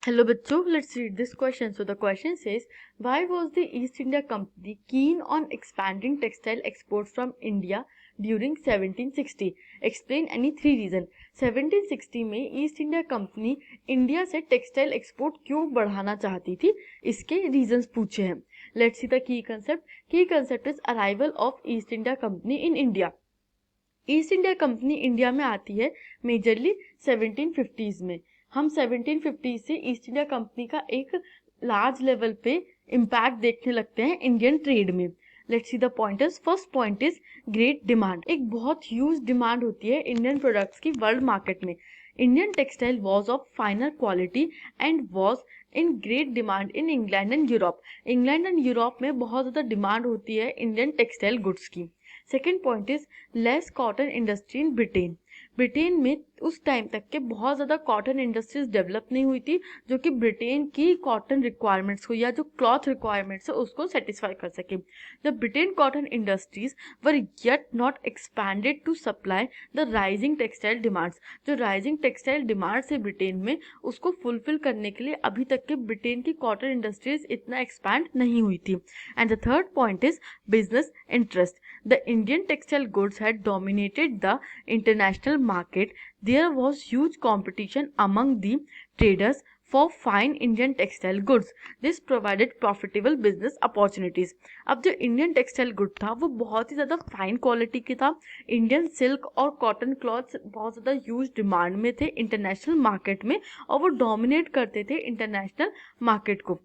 Hello बच्चों, let's read this question. So the question says, why was the East India Company keen on expanding textile exports from India during 1760? Explain any three reasons. 1760 में East India Company India से textile export क्यों बढ़ाना चाहती थी, इसके reasons पूछे हैं. Let's see the key concept. Key concept is arrival of East India Company in India. East India Company India में आती है मेजरली 1750s में. हम 1750 से ईस्ट इंडिया कंपनी का एक लार्ज लेवल पे इम्पैक्ट देखने लगते हैं इंडियन ट्रेड में. Let's see the pointers. First point is great demand. एक बहुत ह्यूज डिमांड होती है इंडियन प्रोडक्ट्स की वर्ल्ड मार्केट में. Indian textile was of फाइनर quality and was in great demand in England and Europe. England and Europe में बहुत ज़्यादा demand होती है इंडियन टेक्सटाइल गुड्स की. Second point is less cotton industry in Britain. Britain में उस time तक के बहुत ज़्यादा कॉटन इंडस्ट्रीज डेवलप नहीं हुई थी जो कि ब्रिटेन की कॉटन रिक्वायरमेंट्स को या जो क्लॉथ रिक्वायरमेंट्स है उसको सेटिस्फाई कर सके. The Britain cotton industries were yet not expanded to supply the rising textile demands. जो राइजिंग टेक्सटाइल डिमांड्स है ब्रिटेन में उसको फुलफिल करने के लिए अभी तक के ब्रिटेन की कॉटन इंडस्ट्रीज इतना एक्सपैंड नहीं हुई थी. And the third point is business interest. The Indian textile goods had dominated the international market. There was huge competition among the traders for fine Indian textile goods. This provided profitable business opportunities. अब जो Indian textile good था वो बहुत ही ज़्यादा fine quality की था. Indian silk और cotton clothes बहुत ज़्यादा ह्यूज डिमांड में थे इंटरनेशनल मार्केट में और वो डोमिनेट करते थे इंटरनेशनल मार्केट को.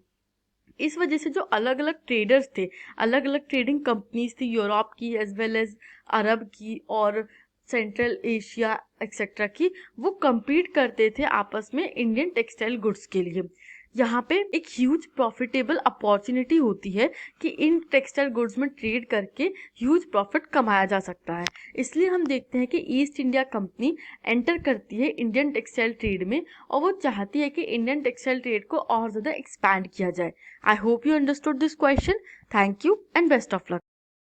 इस वजह से जो अलग अलग ट्रेडर्स थे, अलग अलग ट्रेडिंग कंपनीज थी यूरोप की एज वेल एज अरब की और सेंट्रल एशिया एक्सेट्रा की, वो compete करते थे आपस में इंडियन टेक्सटाइल गुड्स के लिए. यहाँ पे एक ह्यूज प्रॉफिटेबल अपॉर्चुनिटी होती है कि इन टेक्सटाइल गुड्स में ट्रेड करके ह्यूज प्रॉफिट कमाया जा सकता है. इसलिए हम देखते हैं कि ईस्ट इंडिया कंपनी एंटर करती है इंडियन टेक्सटाइल ट्रेड में और वो चाहती है कि इंडियन टेक्सटाइल ट्रेड को और ज़्यादा एक्सपैंड किया जाए. I hope you understood this question. Thank you and best of luck.